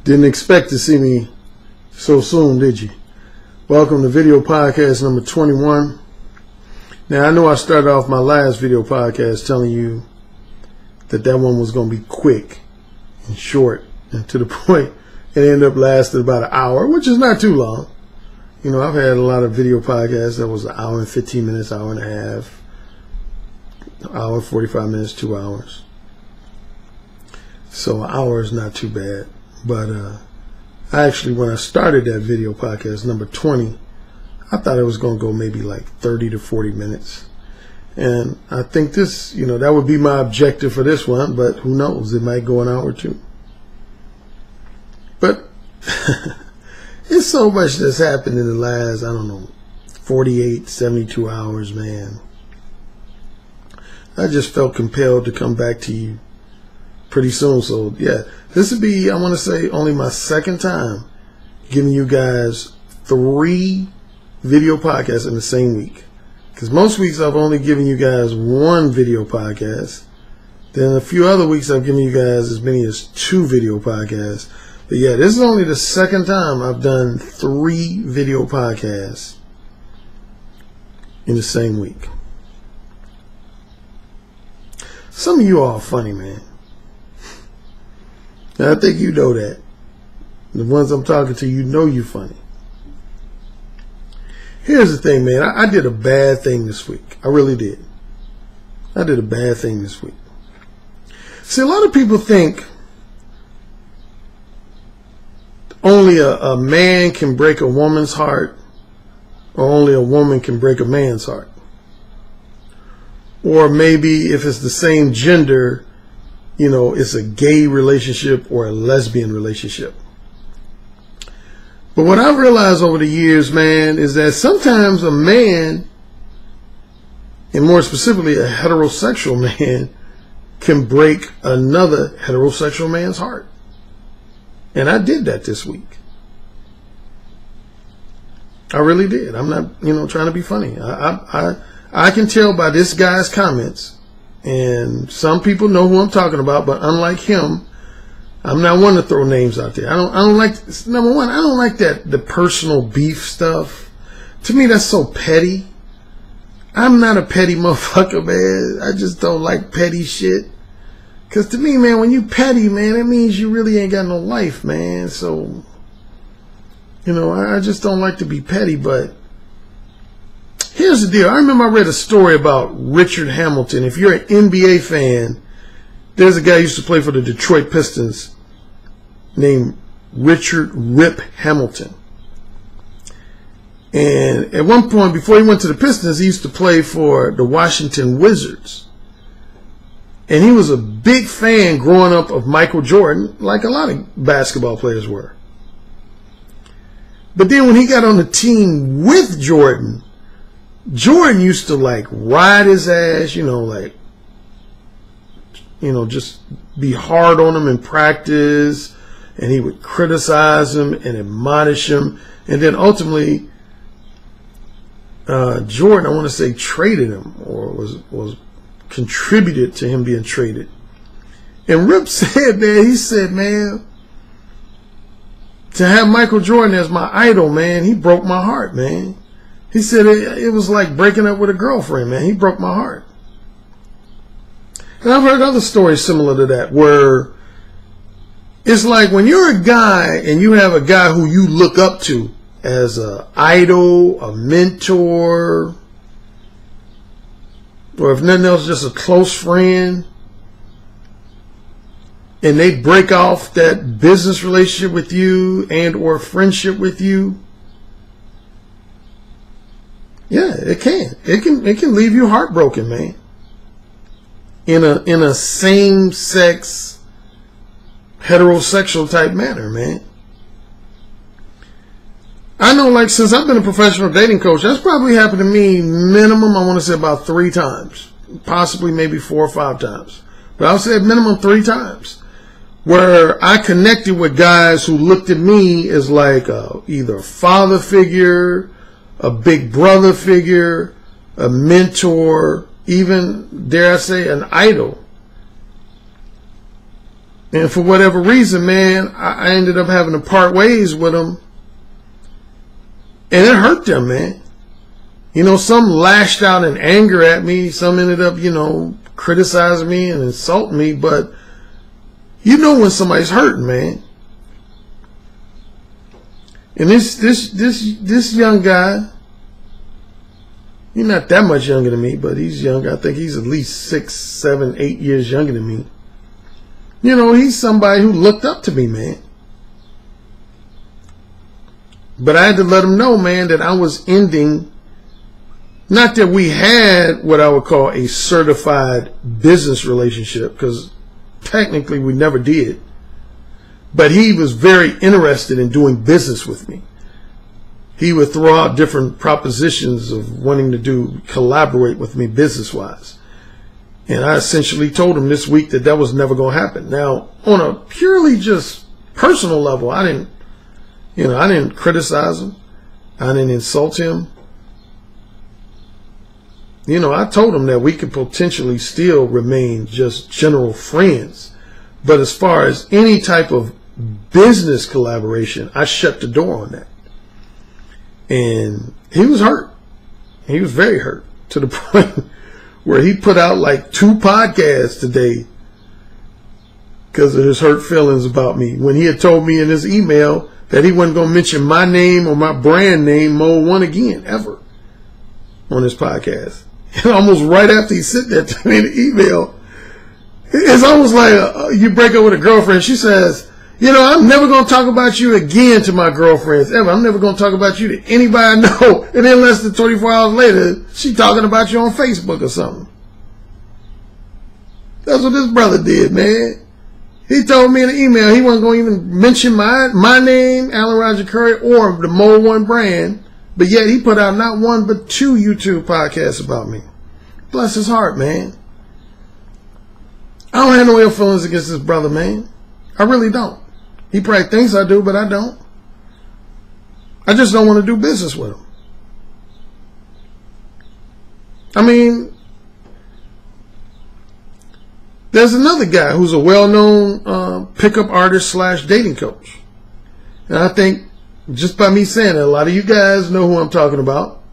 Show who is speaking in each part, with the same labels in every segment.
Speaker 1: Didn't expect to see me so soon, did you? Welcome to video podcast number 21. Now, I know I started off my last video podcast telling you that one was going to be quick and short and to the point. It ended up lasting about an hour, which is not too long. You know, I've had a lot of video podcasts that was an hour and 15 minutes, hour and a half, hour, 45 minutes, 2 hours. So an hour is not too bad. But I actually, when I started that video podcast, number 20, I thought it was going to go maybe like 30 to 40 minutes. And I think this, you know, that would be my objective for this one, but who knows? It might go an hour or two. But it's so much that's happened in the last, I don't know, 48, 72 hours, man. I just felt compelled to come back to you pretty soon. So, yeah, this would be, I want to say, only my second time giving you guys 3 video podcasts in the same week. Because most weeks I've only given you guys 1 video podcast. Then a few other weeks I've given you guys as many as 2 video podcasts. But yeah, this is only the second time I've done 3 video podcasts in the same week. Some of you are funny, man. And I think you know that. The ones I'm talking to, you know you funny. Here's the thing, man. I did a bad thing this week. I really did. I did a bad thing this week. See, a lot of people think only a man can break a woman's heart, or only a woman can break a man's heart. Or maybe if it's the same gender, you know, it's a gay relationship or a lesbian relationship. But what I've realized over the years, man, is that sometimes a man, and more specifically a heterosexual man, can break another heterosexual man's heart. And I did that this week. I really did. I'm not, you know, trying to be funny. I can tell by this guy's comments, and some people know who I'm talking about, but unlike him, I'm not one to throw names out there. I don't like, number one, I don't like the personal beef stuff. To me, that's so petty. I'm not a petty motherfucker, man. I just don't like petty shit. Because to me, man, when you petty, man, that means you really ain't got no life, man. So, you know, I just don't like to be petty, but here's the deal. I remember I read a story about Richard Hamilton. If you're an NBA fan, there's a guy who used to play for the Detroit Pistons named Richard Rip Hamilton. And at one point, before he went to the Pistons, he used to play for the Washington Wizards. And he was a big fan growing up of Michael Jordan, like a lot of basketball players were. But then when he got on the team with Jordan, Jordan used to like ride his ass, you know, like, you know, just be hard on him in practice, and he would criticize him and admonish him, and then ultimately Jordan, I want to say, traded him, or was contributed to him being traded. And Rip said, man, he said, man, to have Michael Jordan as my idol, man, he broke my heart, man. He said it was like breaking up with a girlfriend, man. He broke my heart. And I've heard other stories similar to that, where it's like when you're a guy and you have a guy who you look up to as an idol, a mentor, or if nothing else, just a close friend, and they break off that business relationship with you and or friendship with you, yeah, it can. It can leave you heartbroken, man. In a same-sex heterosexual type manner, man. I know, like, since I've been a professional dating coach, that's probably happened to me minimum, I want to say, about 3 times. Possibly maybe 4 or 5 times. But I'll say minimum 3 times. Where I connected with guys who looked at me as like either a father figure, a big brother figure, a mentor, even, dare I say, an idol. And for whatever reason, man, I ended up having to part ways with them. And it hurt them, man. You know, some lashed out in anger at me. Some ended up, you know, criticizing me and insulting me. But you know when somebody's hurting, man. And this young guy, he's not that much younger than me, but he's young. I think he's at least 6, 7, 8 years younger than me. You know, he's somebody who looked up to me, man. But I had to let him know, man, that I was ending, not that we had what I would call a certified business relationship, because technically we never did. But he was very interested in doing business with me. He would throw out different propositions of wanting to collaborate with me business-wise. And I essentially told him this week that was never going to happen. Now, on a purely just personal level, I didn't criticize him. I didn't insult him. You know, I told him that we could potentially still remain just general friends. But as far as any type of business collaboration, I shut the door on that. And he was hurt. He was very hurt, to the point where he put out like 2 podcasts today because of his hurt feelings about me, when he had told me in his email that he wasn't going to mention my name or my brand name, Mode One, again, ever, on his podcast. And almost right after he sent that to me in the email, it's almost like you break up with a girlfriend. She says, you know, I'm never going to talk about you again to my girlfriends, ever. I'm never going to talk about you to anybody I know. And then less than 24 hours later, she talking about you on Facebook or something. That's what this brother did, man. He told me in the email he wasn't going to even mention my name, Alan Roger Curry, or the Mode One brand. But yet he put out not 1 but 2 YouTube podcasts about me. Bless his heart, man. I don't have no ill feelings against this brother, man. I really don't. He probably thinks I do, but I don't. I just don't want to do business with him. I mean, there's another guy who's a well-known pickup artist / dating coach. And I think just by me saying it, a lot of you guys know who I'm talking about.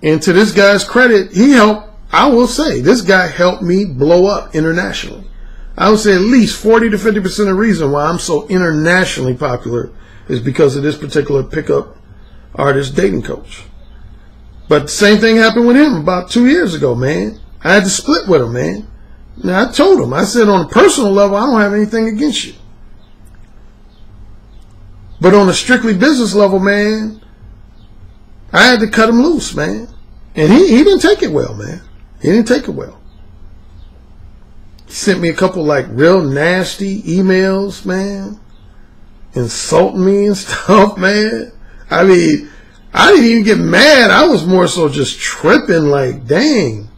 Speaker 1: And to this guy's credit, I will say, this guy helped me blow up internationally. I would say at least 40 to 50% of the reason why I'm so internationally popular is because of this particular pickup artist dating coach. But the same thing happened with him about 2 years ago, man. I had to split with him, man. Now, I told him, I said, on a personal level, I don't have anything against you. But on a strictly business level, man, I had to cut him loose, man. And he didn't take it well, man. He didn't take it well. He sent me a couple like real nasty emails, man, insulting me and stuff, man. I mean, I didn't even get mad. I was more so just tripping, like, dang.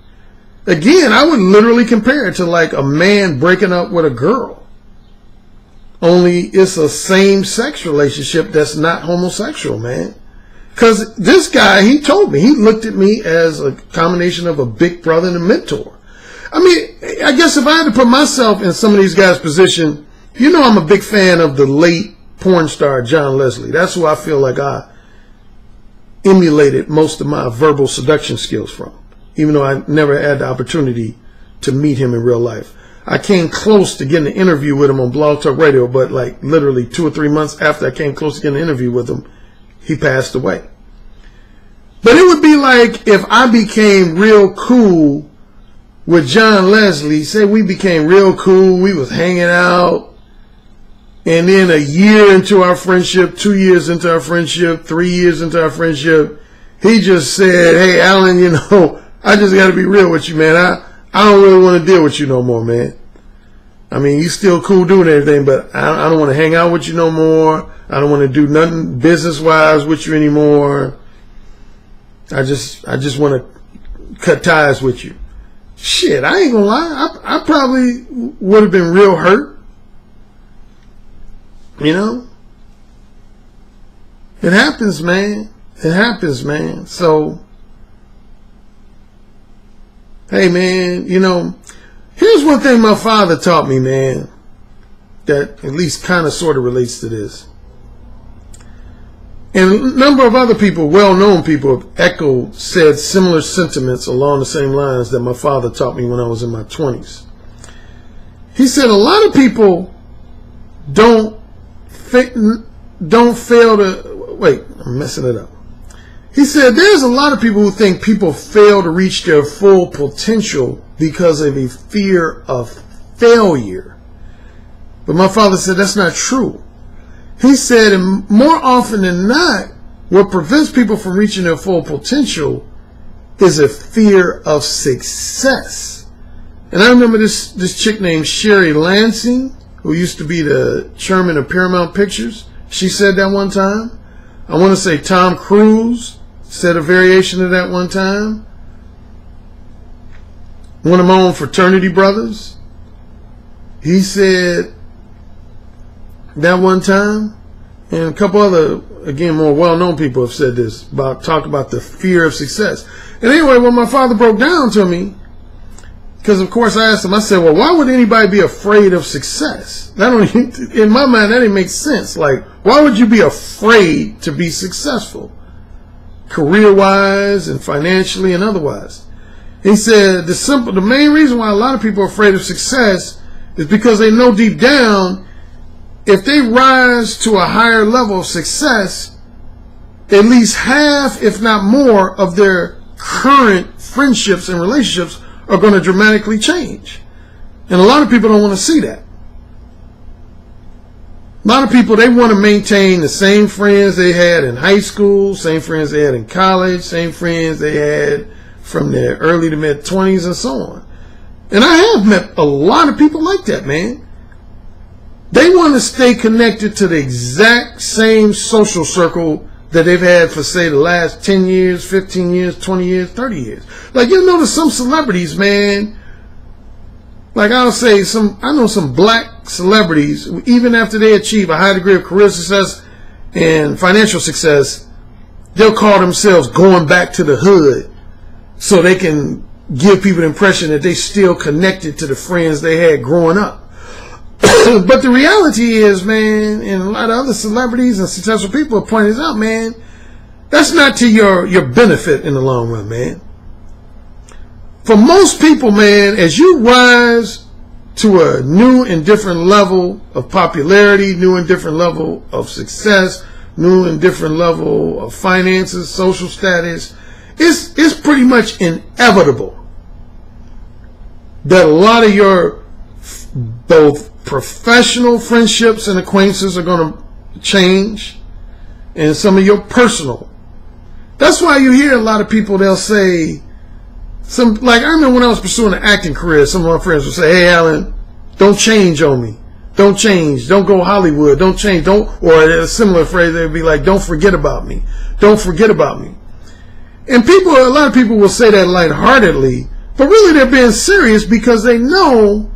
Speaker 1: Again, I would literally compare it to like a man breaking up with a girl. Only it's a same-sex relationship that's not homosexual, man. Because this guy, he told me, he looked at me as a combination of a big brother and a mentor. I mean, I guess if I had to put myself in some of these guys' position, you know I'm a big fan of the late porn star John Leslie. That's who I feel like I emulated most of my verbal seduction skills from, even though I never had the opportunity to meet him in real life. I came close to getting an interview with him on Blog Talk Radio, but like literally 2 or 3 months after I came close to getting an interview with him, he passed away. But it would be like if I became real cool with John Leslie, say we became real cool, we was hanging out, and then a year into our friendship, 2 years into our friendship, 3 years into our friendship, he just said, hey, Alan, you know, I just got to be real with you, man. I don't really want to deal with you no more, man. I mean, you still cool doing everything, but I don't want to hang out with you no more. I don't want to do nothing business-wise with you anymore. I just want to cut ties with you. Shit, I ain't gonna lie. I probably would have been real hurt. You know? It happens, man. It happens, man. So, hey, man, you know, Here's one thing my father taught me, man, that at least kind of sort of relates to this. And a number of other people, well-known people, have echoed, said similar sentiments along the same lines that my father taught me when I was in my 20s. He said a lot of people don't fail to, wait, I'm messing it up. He said there's a lot of people who think people fail to reach their full potential because of a fear of failure. But my father said that's not true. He said, and more often than not, what prevents people from reaching their full potential is a fear of success. And I remember this chick named Sherry Lansing, who used to be the chairman of Paramount Pictures. She said that one time. I want to say Tom Cruise said a variation of that one time. One of my own fraternity brothers, he said that one time. And a couple other, again, more well-known people have said this, talked about the fear of success. And anyway, when my father broke down to me, because of course I asked him, I said, well, why would anybody be afraid of success? In my mind, that didn't make sense. Like, why would you be afraid to be successful? Career-wise and financially and otherwise. He said the main reason why a lot of people are afraid of success is because they know deep down if they rise to a higher level of success, at least half, if not more, of their current friendships and relationships are going to dramatically change. And a lot of people don't want to see that. A lot of people, they want to maintain the same friends they had in high school, same friends they had in college, same friends they had from their early to mid-20s and so on. And I have met a lot of people like that, man. They want to stay connected to the exact same social circle that they've had for, say, the last 10 years, 15 years, 20 years, 30 years. Like, you notice some celebrities, man, like I know some black celebrities, even after they achieve a high degree of career success and financial success, they'll call themselves going back to the hood so they can give people the impression that they still connected to the friends they had growing up. But the reality is, man, and a lot of other celebrities and successful people have pointed out, man, that's not to your benefit in the long run, man. For most people, man, as you rise to a new and different level of popularity, new and different level of success, new and different level of finances, social status, it's pretty much inevitable that a lot of your both professional friendships and acquaintances are going to change, and some of your personal. That's why you hear a lot of people, they'll say, like I remember when I was pursuing an acting career, some of my friends would say, hey, Alan, don't change on me. Don't change. Don't go Hollywood. Don't change. Or a similar phrase, they'd be like, don't forget about me. Don't forget about me. And a lot of people will say that lightheartedly, but really they're being serious because they know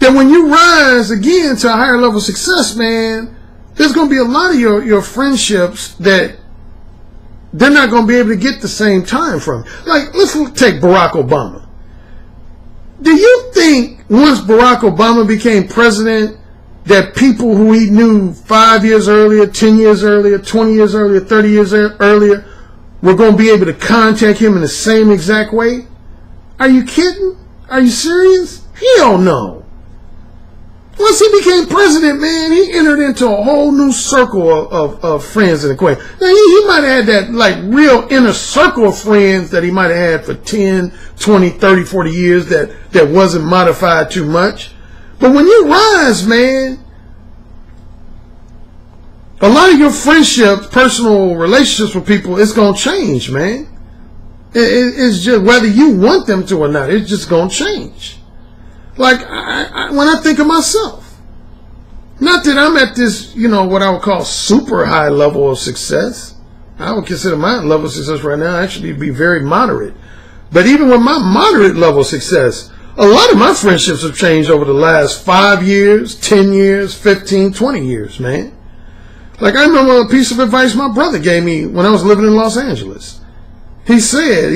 Speaker 1: that when you rise again to a higher level of success, man, there's going to be a lot of your friendships that they're not going to be able to get the same time from. Like, let's take Barack Obama. Do you think once Barack Obama became president that people who he knew 5 years earlier, 10 years earlier, 20 years earlier, 30 years earlier were going to be able to contact him in the same exact way? Are you kidding? Are you serious? Hell no. Once he became president, man, he entered into a whole new circle of friends and acquaintances. Now, he might have had that, like, real inner circle of friends that he might have had for 10, 20, 30, 40 years that wasn't modified too much. But when you rise, man, a lot of your friendships, personal relationships with people, it's going to change, man. It's just whether you want them to or not, it's just going to change. Like, when I think of myself, not that I'm at this, what I would call super high level of success. I would consider my level of success right now actually to be very moderate. But even with my moderate level of success, a lot of my friendships have changed over the last 5 years, 10 years, 15, 20 years, man. Like, I remember a piece of advice my brother gave me when I was living in Los Angeles. He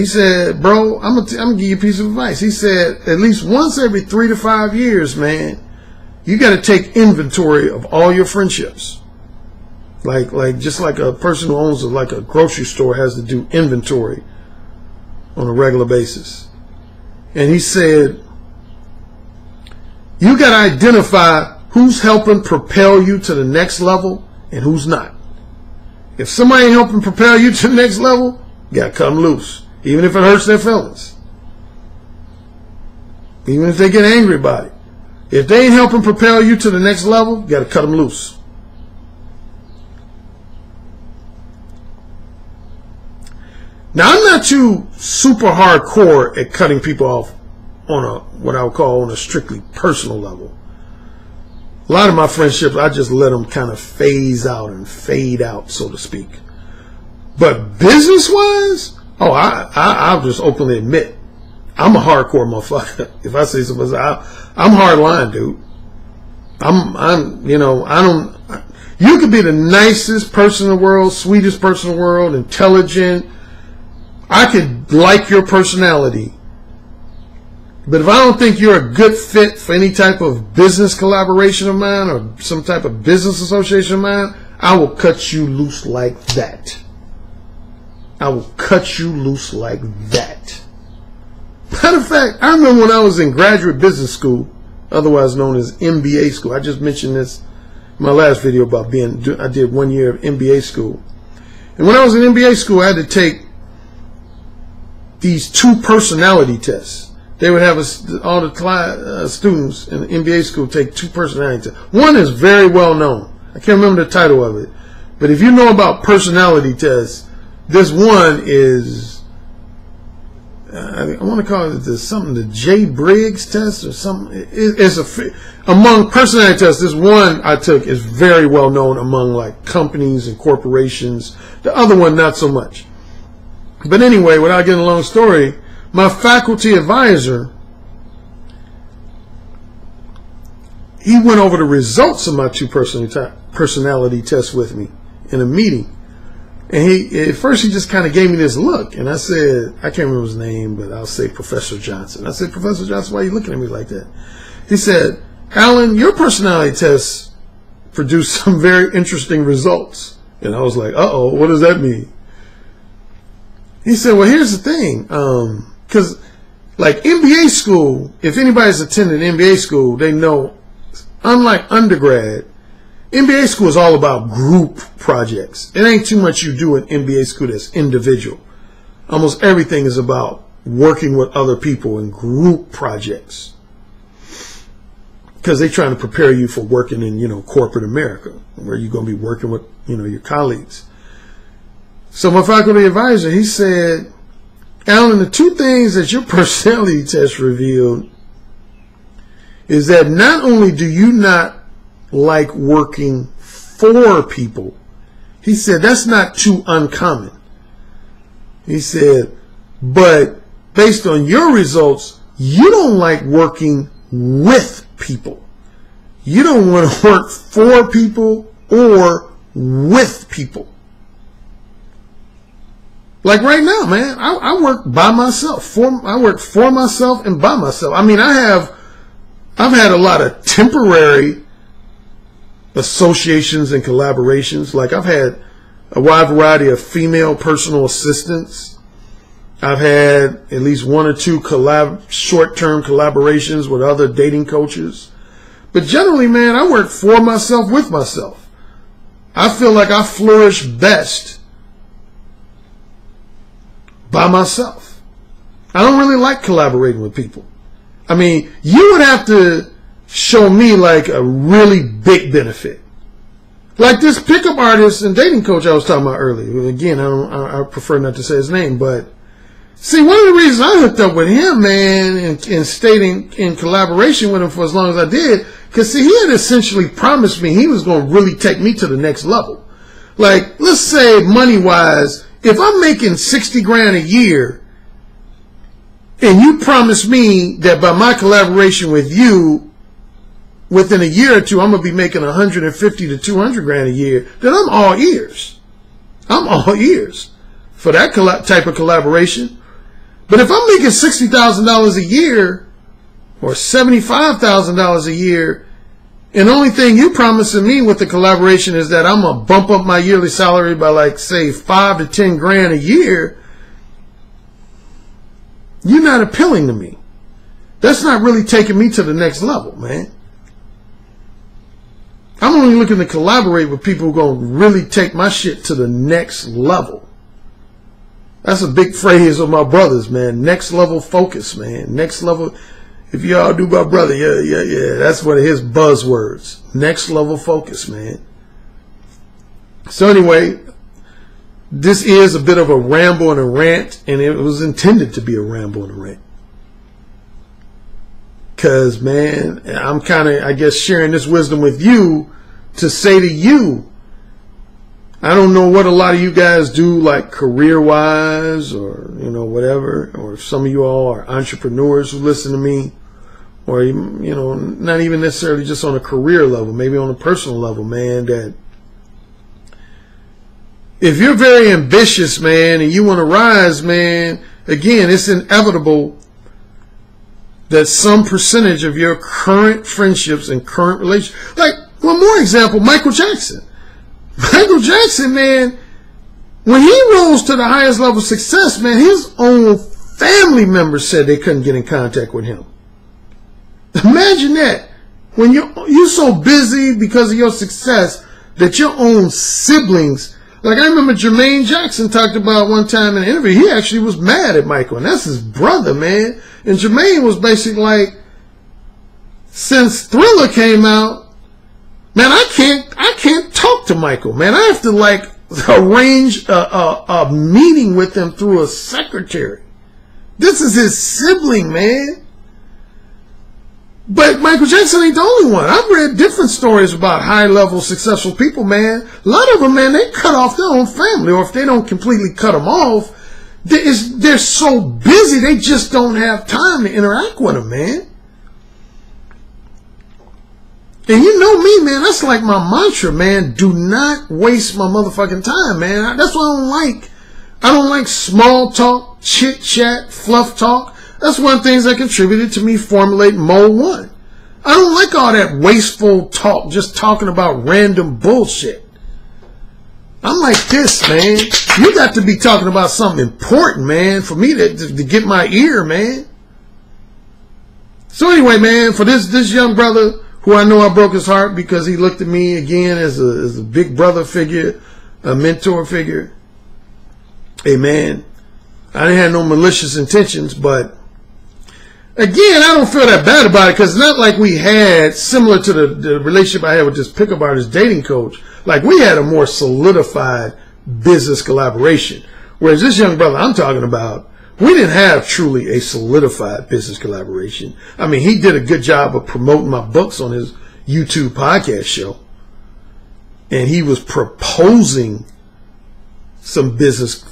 Speaker 1: said, bro, I'm gonna give you a piece of advice. He said, at least once every 3 to 5 years, man, you got to take inventory of all your friendships. Like just like a person who owns like a grocery store has to do inventory on a regular basis. And he said, you got to identify who's helping propel you to the next level and who's not. If somebody ain't helping propel you to the next level, you got to cut them loose, even if it hurts their feelings. Even if they get angry about it. If they ain't helping propel you to the next level, you got to cut them loose. Now, I'm not too super hardcore at cutting people off on what I would call on a strictly personal level. A lot of my friendships, I just let them kind of phase out and fade out, so to speak. But business-wise, I'll just openly admit, I'm a hardcore motherfucker. If I say something, I'm hardline, dude. You could be the nicest person in the world, sweetest person in the world, intelligent. I could like your personality. But if I don't think you're a good fit for any type of business collaboration of mine or some type of business association of mine, I will cut you loose like that. I will cut you loose like that. Matter of fact, I remember when I was in graduate business school, otherwise known as MBA school. I just mentioned this in my last video about I did 1 year of MBA school. And when I was in MBA school, I had to take these 2 personality tests. They would have all the students in the MBA school take 2 personality tests. One is very well known. I can't remember the title of it. But if you know about personality tests, this one is, I want to call it the J. Briggs test or something. Among personality tests, this one I took is very well known among like companies and corporations. The other one, not so much. But anyway, without getting a long story, my faculty advisor, he went over the results of my 2 personality tests with me in a meeting. And at first he just kind of gave me this look. And I said, I can't remember his name, but I'll say Professor Johnson. I said, Professor Johnson, why are you looking at me like that? He said, Alan, your personality tests produced some very interesting results. And I was like, uh-oh, what does that mean? He said, well, here's the thing. Because like MBA school, if anybody's attended MBA school, they know, unlike undergrad, MBA school is all about group projects. It ain't too much you do in MBA school that's individual. Almost everything is about working with other people in group projects. Because they're trying to prepare you for working in, corporate America, where you're going to be working with, your colleagues. So my faculty advisor, he said, Alan, the 2 things that your personality test revealed is that not only do you not like working for people, he said that's not too uncommon. He said, but based on your results, you don't like working with people. You don't want to work for people or with people. Like right now, man, I work by myself. I work for myself and by myself. I mean, I've had a lot of temporary associations and collaborations. Like I've had a wide variety of female personal assistants. I've had at least 1 or 2 short-term collaborations with other dating coaches. But generally, man, I work for myself, with myself. I feel like I flourish best by myself. I don't really like collaborating with people. I mean, you would have to show me like a really big benefit. Like this pickup artist and dating coach I was talking about earlier. Again, I prefer not to say his name, but see, one of the reasons I hooked up with him, man, and stayed in collaboration with him for as long as I did, because see, he had essentially promised me he was going to really take me to the next level. Like, let's say money-wise, if I'm making 60 grand a year, and you promise me that by my collaboration with you, within a year or 2, I'm going to be making 150 to 200 grand a year, then I'm all ears. I'm all ears. for that type of collaboration. But if I'm making $60,000 a year or $75,000 a year, and the only thing you promising me with the collaboration is that I'm going to bump up my yearly salary by, like, say, 5 to 10 grand a year, you're not appealing to me. That's not really taking me to the next level, man. I'm only looking to collaborate with people who are going to really take my shit to the next level. That's a big phrase of my brothers, man. Next level focus, man. Next level. If y'all do my brother, yeah. That's one of his buzzwords. Next level focus, man. So anyway, this is a bit of a ramble and a rant, and it was intended to be a ramble and a rant. Because, man, I'm kind of, I guess, sharing this wisdom with you to say to you, I don't know what a lot of you guys do, like career-wise or, you know, whatever, or if some of you all are entrepreneurs who listen to me, or, you know, not even necessarily just on a career level, maybe on a personal level, man, that if you're very ambitious, man, and you want to rise, man, again, it's inevitable that some percentage of your current friendships and current relationships, like, one more example, Michael Jackson. Michael Jackson, man, when he rose to the highest level of success, man, his own family members said they couldn't get in contact with him. Imagine that. When you're so busy because of your success that your own siblings, like I remember Jermaine Jackson talked about one time in an interview, he actually was mad at Michael, and that's his brother, man. And Jermaine was basically like, since Thriller came out, man, I can't talk to Michael, man. I have to, like, arrange a meeting with him through a secretary. This is his sibling, man. But Michael Jackson ain't the only one. I've read different stories about high-level successful people, man. A lot of them, man, they cut off their own family, or if they don't completely cut them off, they're so busy they just don't have time to interact with them, man. And you know me, man, that's like my mantra, man. Do not waste my motherfucking time, man. That's what I don't like. I don't like small talk, chit chat, fluff talk. That's one of the things that contributed to me formulating Mode 1. I don't like all that wasteful talk, just talking about random bullshit. I'm like this, man. You got to be talking about something important, man, for me to get my ear, man. So anyway, man, for this young brother who I know I broke his heart because he looked at me again as a big brother figure, a mentor figure. Hey, man, I didn't have no malicious intentions, but again, I don't feel that bad about it because it's not like we had, similar to the relationship I had with this pickup artist dating coach, like we had a more solidified business collaboration. Whereas this young brother I'm talking about, we didn't have truly a solidified business collaboration. I mean, he did a good job of promoting my books on his YouTube podcast show. And he was proposing some potential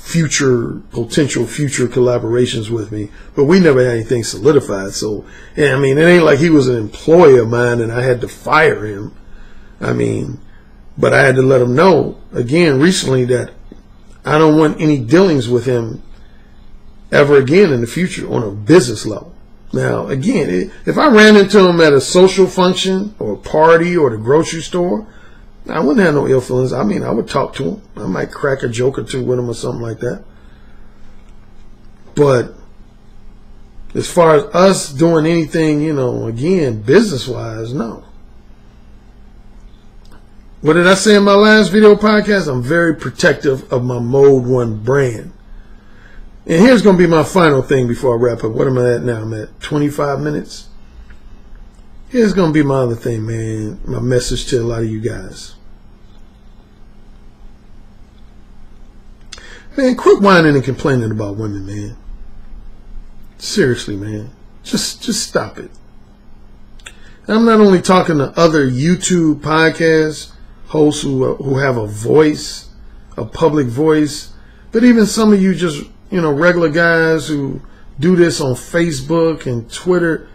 Speaker 1: future collaborations with me, but we never had anything solidified. So, yeah, I mean, it ain't like he was an employee of mine and I had to fire him. I mean, but I had to let him know again recently that I don't want any dealings with him ever again in the future on a business level. Now, again, if I ran into him at a social function or a party or the grocery store, I wouldn't have no ill feelings. I mean, I would talk to him. I might crack a joke or two with him or something like that. But as far as us doing anything, you know, again, business-wise, no. What did I say in my last video podcast? I'm very protective of my Mode 1 brand. And here's going to be my final thing before I wrap up. What am I at now? I'm at 25 minutes. Here's going to be my other thing, man. My message to a lot of you guys. Man, quit whining and complaining about women, man. Seriously, man. Just stop it. I'm not only talking to other YouTube podcast hosts who have a voice, a public voice, but even some of you just, you know, regular guys who do this on Facebook and Twitter.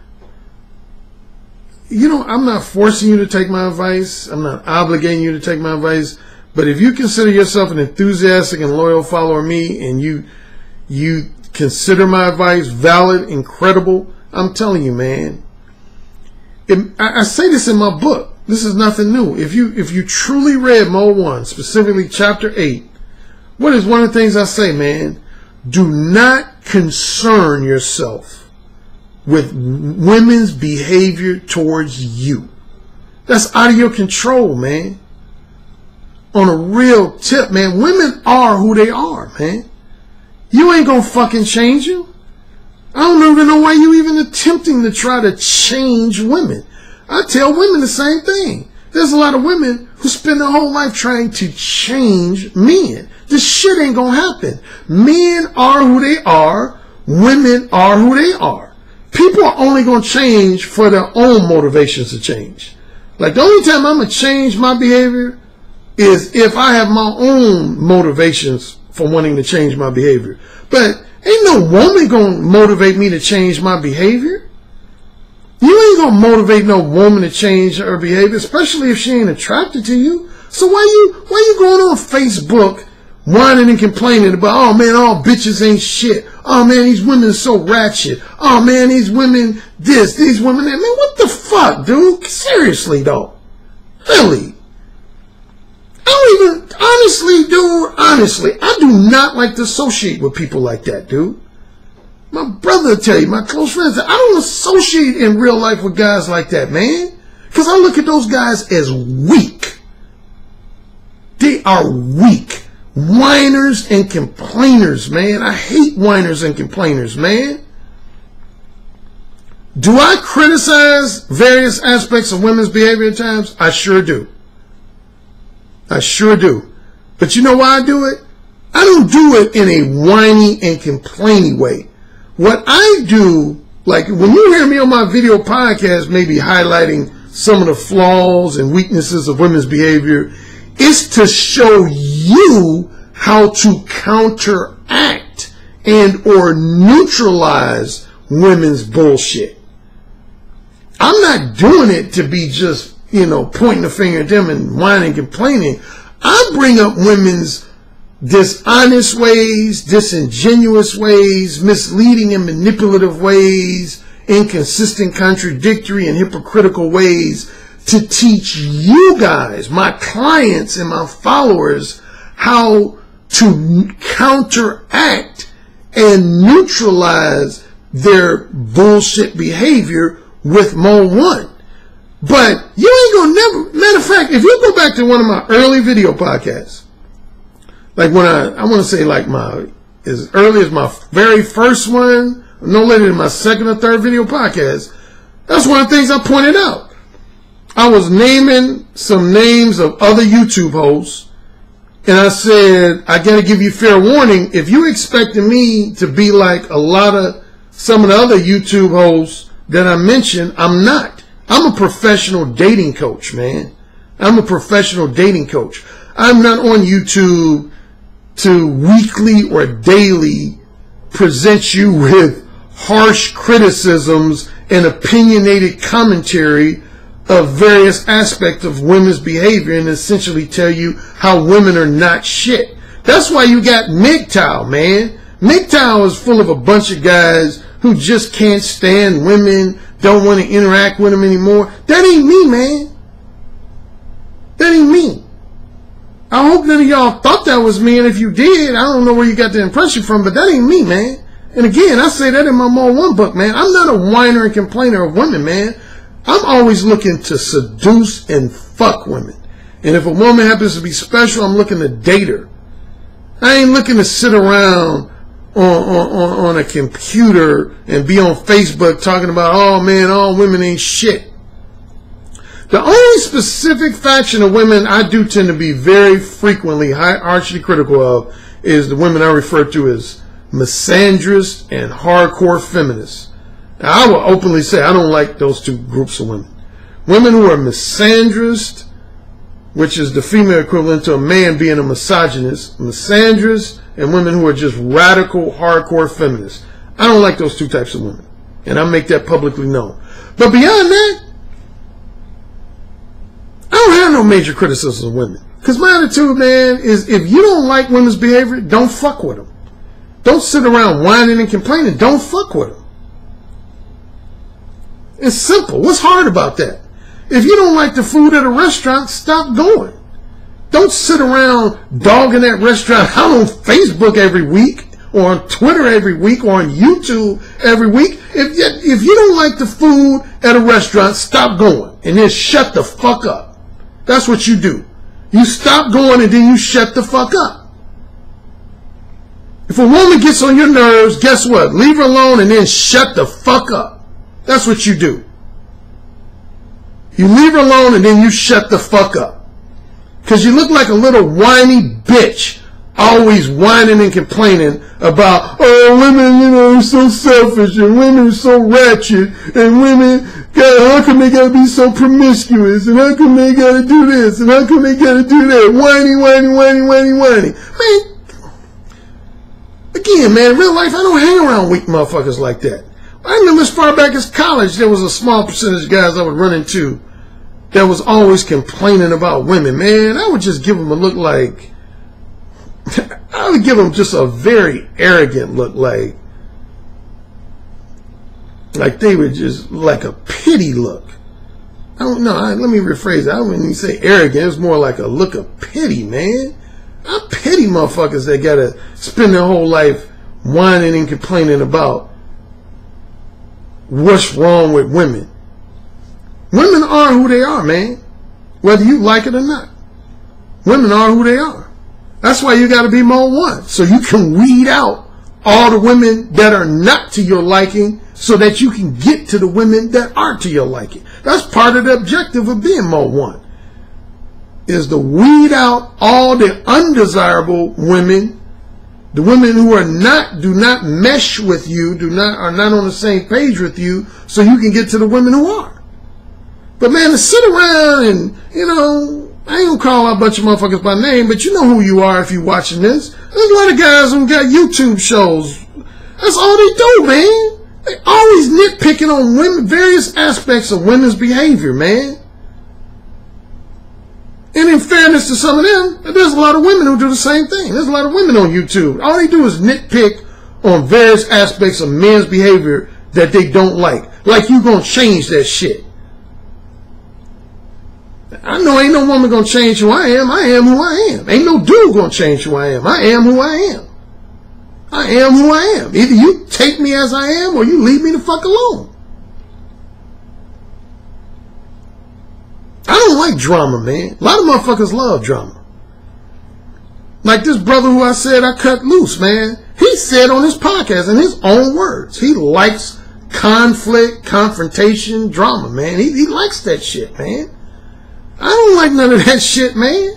Speaker 1: You know, I'm not forcing you to take my advice. I'm not obligating you to take my advice. But if you consider yourself an enthusiastic and loyal follower of me, and you consider my advice valid and credible, I'm telling you, man. I say this in my book. This is nothing new. If you truly read Mode 1, specifically Chapter 8, what is one of the things I say, man? Do not concern yourself with women's behavior towards you. That's out of your control, man. On a real tip, man, women are who they are, man. You ain't gonna fucking change them. I don't even know why you even attempting to try to change women. I tell women the same thing. There's a lot of women who spend their whole life trying to change men. This shit ain't gonna happen. Men are who they are. Women are who they are. People are only gonna change for their own motivations to change. Like, the only time I'm gonna change my behavior is if I have my own motivations for wanting to change my behavior. But ain't no woman gonna motivate me to change my behavior. You ain't gonna motivate no woman to change her behavior, especially if she ain't attracted to you. So why you going on Facebook whining and complaining about, oh man, all bitches ain't shit. Oh man, these women are so ratchet. Oh man, these women this, these women that. Man, what the fuck, dude? Seriously though. Really? Honestly, I do not like to associate with people like that, dude. My brother will tell you, my close friends, I don't associate in real life with guys like that, man. Because I look at those guys as weak. They are weak. Whiners and complainers, man. I hate whiners and complainers, man. Do I criticize various aspects of women's behavior at times? I sure do. I sure do. But you know why I do it? I don't do it in a whiny and complaining way. What I do, like when you hear me on my video podcast, maybe highlighting some of the flaws and weaknesses of women's behavior, is to show you how to counteract and or neutralize women's bullshit. I'm not doing it to be just, pointing the finger at them and whining and complaining. I bring up women's dishonest ways, disingenuous ways, misleading and manipulative ways, inconsistent, contradictory, and hypocritical ways to teach you guys, my clients and my followers, how to counteract and neutralize their bullshit behavior with Mode 1. But you ain't gonna never, matter of fact, if you go back to one of my early video podcasts, like when I want to say like as early as my very first one, no later than my second or third video podcast, that's one of the things I pointed out. I was naming some names of other YouTube hosts, and I said, I gotta give you fair warning, if you expected me to be like some of the other YouTube hosts that I mentioned, I'm not. I'm a professional dating coach, man. I'm a professional dating coach. I'm not on YouTube to weekly or daily present you with harsh criticisms and opinionated commentary of various aspects of women's behavior and essentially tell you how women are not shit. That's why you got MGTOW, man. MGTOW is full of a bunch of guys who just can't stand women, don't want to interact with them anymore. That ain't me, man. That ain't me. I hope none of y'all thought that was me, and if you did, I don't know where you got the impression from, but that ain't me, man. And again, I say that in my Mode 1 book, man. I'm not a whiner and complainer of women, man. I'm always looking to seduce and fuck women. And if a woman happens to be special, I'm looking to date her. I ain't looking to sit around on a computer and be on Facebook talking about, oh man, all women ain't shit. The only specific faction of women I do tend to be very frequently harshly critical of is the women I refer to as misandrist and hardcore feminists. Now, I will openly say I don't like those two groups of women. Women who are misandrist, which is the female equivalent to a man being a misogynist, misandrist, and women who are just radical, hardcore feminists. I don't like those two types of women. And I make that publicly known. But beyond that, I don't have no major criticism of women. Because my attitude, man, is if you don't like women's behavior, don't fuck with them. Don't sit around whining and complaining. Don't fuck with them. It's simple. What's hard about that? If you don't like the food at a restaurant, stop going. Don't sit around dogging that restaurant out on Facebook every week, or on Twitter every week, or on YouTube every week. If you don't like the food at a restaurant, stop going and then shut the fuck up. That's what you do. You stop going and then you shut the fuck up. If a woman gets on your nerves, guess what? Leave her alone and then shut the fuck up. That's what you do. You leave her alone and then you shut the fuck up. Because you look like a little whiny bitch, always whining and complaining about, oh, women, you know, are so selfish, and women are so ratchet, and women, how come they gotta be so promiscuous, and how come they gotta do this, and how come they gotta do that, whiny, whiny, whiny, whiny, whiny. Man, again, man, in real life, I don't hang around weak motherfuckers like that. I remember as far back as college, there was a small percentage of guys I would run into that was always complaining about women. Man, I would just give them a look like, I would give them just a very arrogant look, like they were just like a pity look. I don't know. Let me rephrase that. I wouldn't even say arrogant. It's more like a look of pity, man. I pity motherfuckers that gotta spend their whole life whining and complaining about what's wrong with women. Women are who they are, man. Whether you like it or not. Women are who they are. That's why you got to be Mo One, so you can weed out all the women that are not to your liking, so that you can get to the women that are to your liking. That's part of the objective of being Mo One, is to weed out all the undesirable women, the women who are do not mesh with you, are not on the same page with you, so you can get to the women who are. But man, to sit around and, you know, I ain't gonna call out a bunch of motherfuckers by name, but you know who you are if you're watching this. There's a lot of guys who got YouTube shows. That's all they do, man. They always nitpicking on women, various aspects of women's behavior, man. And in fairness to some of them, there's a lot of women who do the same thing. There's a lot of women on YouTube. All they do is nitpick on various aspects of men's behavior that they don't like. Like you gonna change that shit. I know ain't no woman gonna change who I am. I am who I am. Ain't no dude gonna change who I am. I am who I am. I am who I am. Either you take me as I am or you leave me the fuck alone. I don't like drama, man. A lot of motherfuckers love drama. Like this brother who I said I cut loose, man. He said on his podcast, in his own words, he likes conflict, confrontation, drama, man. He likes that shit, man. I don't like none of that shit, man.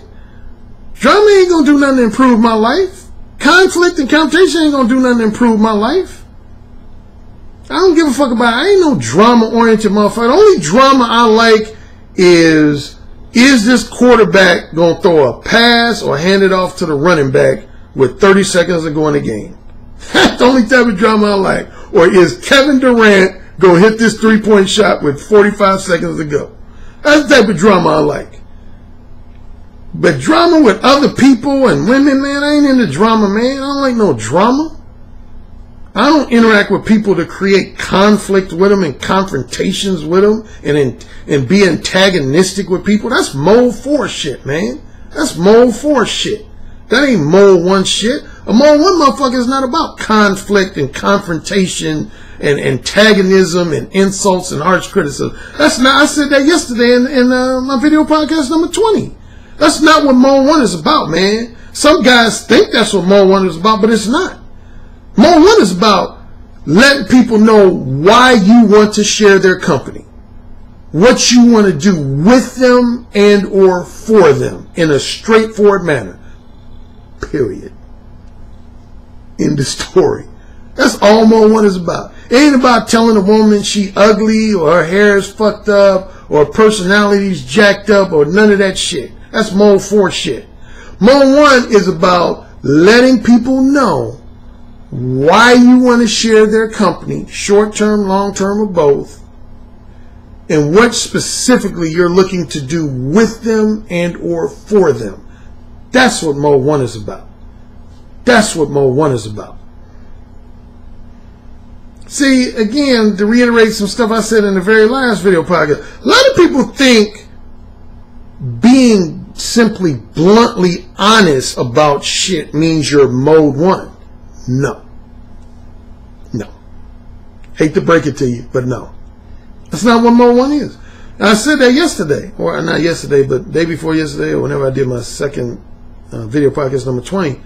Speaker 1: Drama ain't gonna do nothing to improve my life. Conflict and confrontation ain't gonna do nothing to improve my life. I don't give a fuck about it. I ain't no drama-oriented motherfucker. The only drama I like is this quarterback gonna throw a pass or hand it off to the running back with 30 seconds to go in the game? That's the only type of drama I like. Or is Kevin Durant gonna hit this three-point shot with 45 seconds to go? That's the type of drama I like. But drama with other people and women, man, I ain't into drama, man. I don't like no drama. I don't interact with people to create conflict with them and confrontations with them and be antagonistic with people. That's Mode 4 shit, man. That's Mode 4 shit. That ain't Mode 1 shit. A Mode 1 motherfucker is not about conflict and confrontation and antagonism and insults and harsh criticism. That's not, I said that yesterday in my video podcast number 20. That's not what Mode 1 is about, man. Some guys think that's what Mode 1 is about, but it's not. Mode 1 is about letting people know why you want to share their company, what you want to do with them and or for them in a straightforward manner. Period. End of story. That's all Mode 1 is about. It ain't about telling a woman she ugly or her hair is fucked up or her personality's jacked up or none of that shit. That's Mode 4 shit. Mode 1 is about letting people know why you want to share their company, short-term, long-term, or both, and what specifically you're looking to do with them and or for them. That's what Mode 1 is about. That's what Mode 1 is about. See, again, to reiterate some stuff I said in the very last video podcast, a lot of people think being simply bluntly honest about shit means you're Mode 1. No. No. Hate to break it to you, but no. That's not what Mode 1 is. And I said that yesterday, or not yesterday, but day before yesterday, or whenever I did my second video podcast number 20.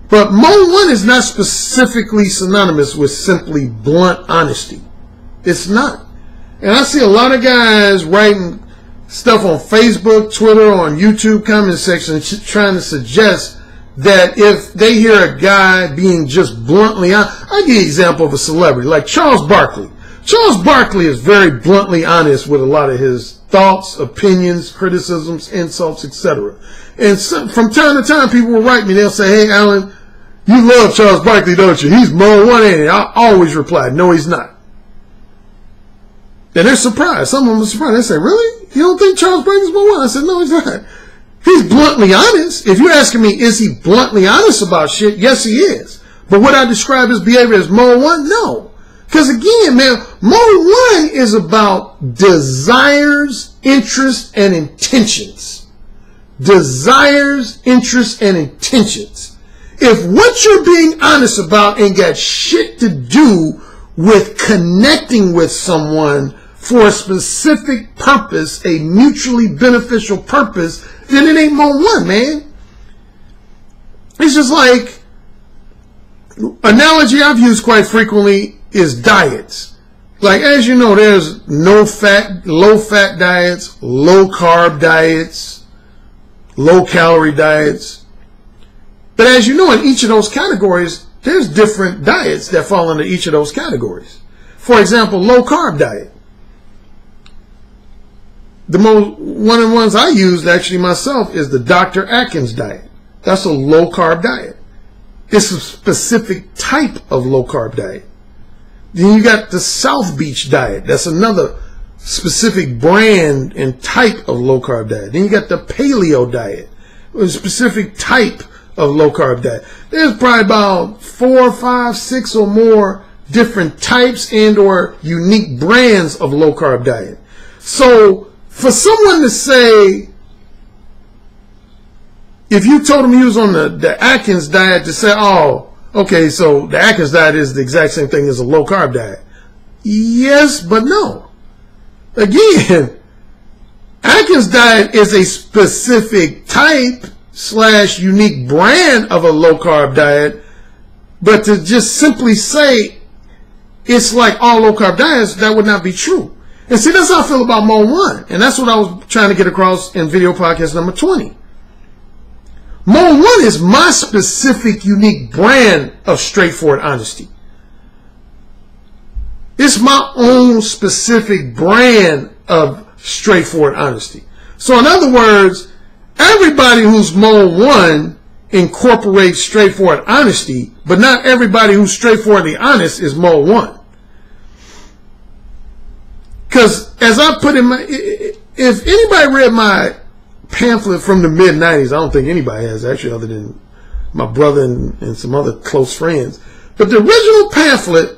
Speaker 1: But Mode 1 is not specifically synonymous with simply blunt honesty. It's not. And I see a lot of guys writing stuff on Facebook, Twitter, on YouTube comment section trying to suggest that if they hear a guy being just bluntly honest, I give you an example of a celebrity like Charles Barkley. Charles Barkley is very bluntly honest with a lot of his thoughts, opinions, criticisms, insults, etc. And so, from time to time, people will write me. They'll say, "Hey, Alan, you love Charles Barkley, don't you? He's Mode 1, ain't he?" I always reply, "No, he's not." And they're surprised. Some of them are surprised. They say, "Really? You don't think Charles Barkley's Mode 1?" I said, "No, he's not. He's bluntly honest." If you're asking me, is he bluntly honest about shit? Yes, he is. But would I describe his behavior as Mode 1? No. Because again, man, Mode 1 is about desires, interests, and intentions. Desires, interests, and intentions. If what you're being honest about ain't got shit to do with connecting with someone for a specific purpose, a mutually beneficial purpose, then it ain't Mode 1, man. It's just like, analogy I've used quite frequently is diets. Like, as you know, there's low fat diets, low carb diets, low calorie diets. But as you know, in each of those categories, there's different diets that fall into each of those categories. For example, low carb diet. One of the ones I used actually myself is the Dr. Atkins diet. That's a low carb diet. It's a specific type of low carb diet. Then you got the South Beach diet. That's another specific brand and type of low carb diet. Then you got the paleo diet, a specific type of low carb diet. There's probably about 4, 5, 6 or more different types and or unique brands of low carb diet. So for someone to say, if you told him he was on the Atkins diet, to say, oh, okay, so the Atkins diet is the exact same thing as a low carb diet. Yes, but no. Again, Atkins diet is a specific type / unique brand of a low carb diet, but to just simply say it's like all low carb diets, that would not be true. And see, that's how I feel about Mode 1. And that's what I was trying to get across in video podcast number 20. Mode 1 is my specific, unique brand of straightforward honesty. It's my own specific brand of straightforward honesty. So in other words, everybody who's Mode 1 incorporates straightforward honesty, but not everybody who's straightforwardly honest is Mode 1. Because as I put in my, if anybody read my pamphlet from the mid-90s, I don't think anybody has actually, other than my brother and some other close friends. But the original pamphlet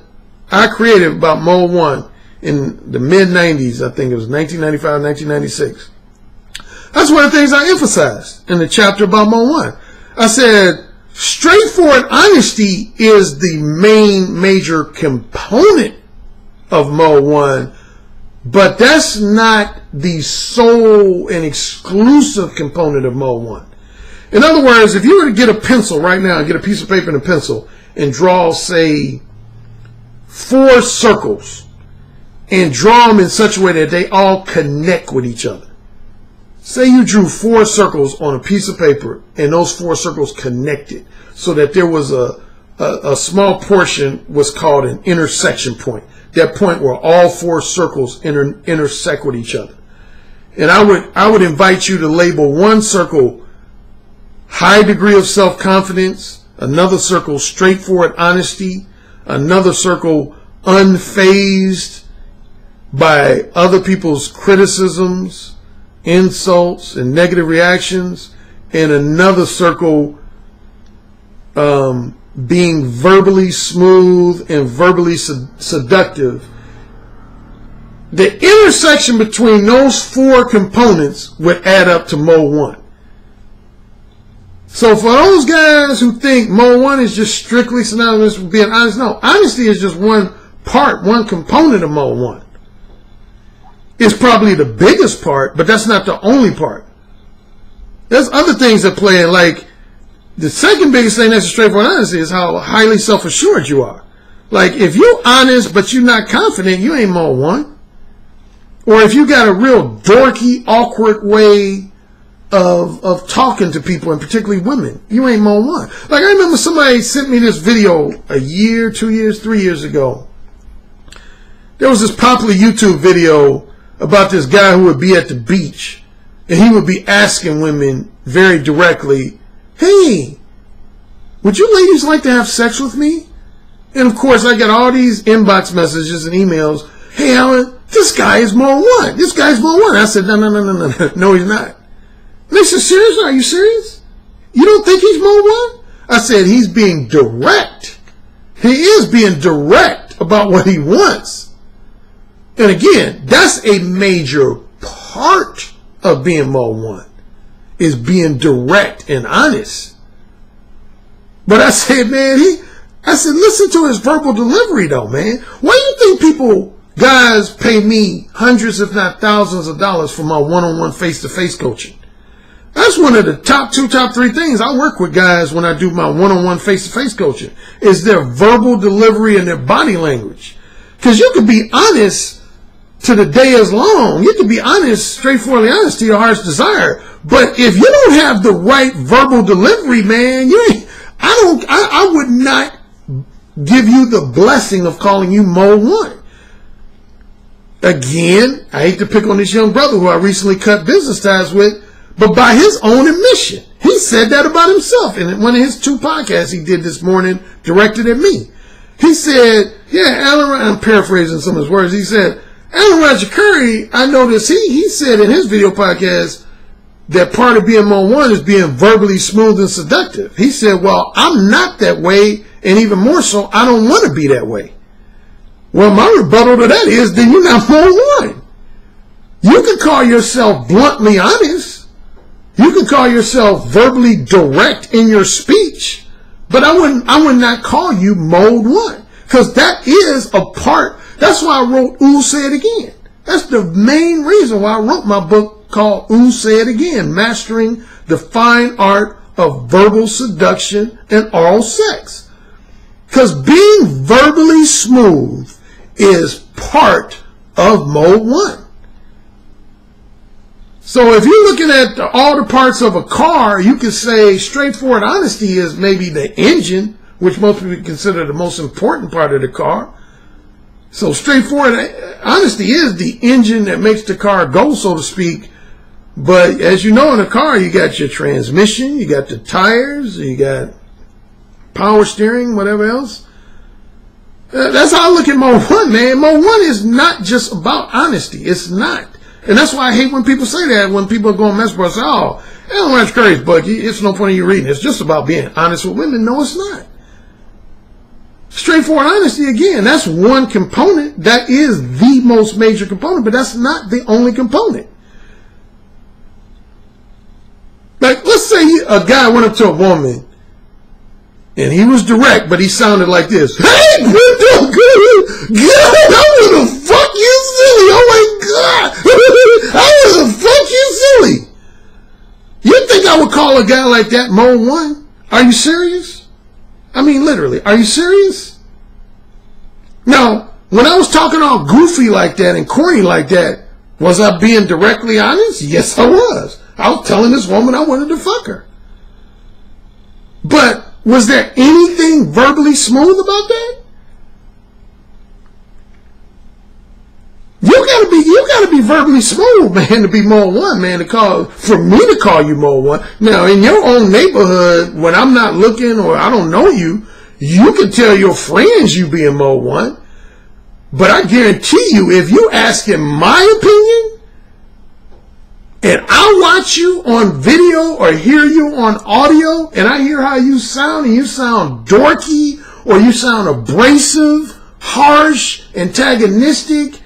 Speaker 1: I created about Mode 1 in the mid-90s, I think it was 1995, 1996. That's one of the things I emphasized in the chapter about Mode 1. I said, straightforward honesty is the main major component of Mode 1, but that's not the sole and exclusive component of Mode 1. In other words, if you were to get a pencil right now, get a piece of paper and a pencil, and draw, say, 4 circles, and draw them in such a way that they all connect with each other. Say you drew 4 circles on a piece of paper, and those 4 circles connected, so that there was a small portion was called an intersection point. That point where all 4 circles intersect with each other. And I would invite you to label one circle high degree of self-confidence, another circle straightforward honesty, another circle unfazed, by other people's criticisms, insults, and negative reactions, and another circle being verbally smooth and verbally seductive. The intersection between those four components would add up to Mode 1. So for those guys who think Mode 1 is just strictly synonymous with being honest, no. Honesty is just one part, one component of Mode 1. It's probably the biggest part, but that's not the only part. There's other things that play in, like the second biggest thing that's a straightforward honesty is how highly self-assured you are. Like if you're honest but you're not confident, you ain't Mode 1. Or if you got a real dorky, awkward way of talking to people, and particularly women, you ain't Mode 1. Like I remember somebody sent me this video a year, 2 years, 3 years ago. There was this popular YouTube video about this guy who would be at the beach and he would be asking women very directly, hey, would you ladies like to have sex with me? And of course I got all these inbox messages and emails, hey Alan, this guy is Mode 1. This guy's Mode 1. I said, no, no, he's not. And they said, seriously? Are you serious? You don't think he's Mode 1? I said, he's being direct. He is being direct about what he wants. And again, that's a major part of being Mode 1, is being direct and honest. But I said, man, I said, listen to his verbal delivery though, man. Why do you think guys pay me hundreds if not thousands of dollars for my one-on-one face-to-face coaching? That's one of the top 2, top 3 things I work with guys when I do my one-on-one face-to-face coaching, is their verbal delivery and their body language. Because you can be honest to the day is long. You can be honest, straightforwardly honest to your heart's desire. But if you don't have the right verbal delivery, man, I would not give you the blessing of calling you Mode 1. Again, I hate to pick on this young brother who I recently cut business ties with, but by his own admission, he said that about himself in one of his 2 podcasts he did this morning directed at me. He said, yeah, Alan, I'm paraphrasing some of his words. He said, Alan Roger Curry, I noticed he said in his video podcast that part of being Mode 1 is being verbally smooth and seductive. He said, well, I'm not that way, and even more so, I don't want to be that way. Well, my rebuttal to that is, then you're not Mode 1. You can call yourself bluntly honest. You can call yourself verbally direct in your speech, but I would not call you Mode 1, because that is a part. That's why I wrote Ooh, Say It Again. That's the main reason why I wrote my book called Ooh, Say It Again, Mastering the Fine Art of Verbal Seduction and Oral Sex. Because being verbally smooth is part of Mode 1. So if you're looking at all the parts of a car, you can say straightforward honesty is maybe the engine, which most people consider the most important part of the car. So straightforward honesty is the engine that makes the car go, so to speak. But as you know, in a car, you got your transmission, you got the tires, you got power steering, whatever else. That's how I look at Mode 1, man. Mode 1 is not just about honesty. It's not. And that's why I hate when people say that, when people go on Messenger and say, oh, Alan Roger Curry's book, it's no point in you reading. It's just about being honest with women. No, it's not. Straightforward honesty, again, that's one component. That is the most major component, but that's not the only component. Like, let's say a guy went up to a woman and he was direct, but he sounded like this. Hey, good, I want to fuck you silly. Oh my God. I want to fuck you silly. You think I would call a guy like that Mode 1? Are you serious? I mean, literally, are you serious? Now, when I was talking all goofy like that and corny like that, was I being directly honest? Yes, I was. I was telling this woman I wanted to fuck her. But was there anything verbally smooth about that? You gotta be verbally smooth, man, to be Mode 1, man, for me to call you Mode 1. Now, in your own neighborhood, when I'm not looking or I don't know you, you can tell your friends you being Mode 1. But I guarantee you, if you ask him my opinion, and I watch you on video or hear you on audio, and I hear how you sound, and you sound dorky, or you sound abrasive, harsh, antagonistic,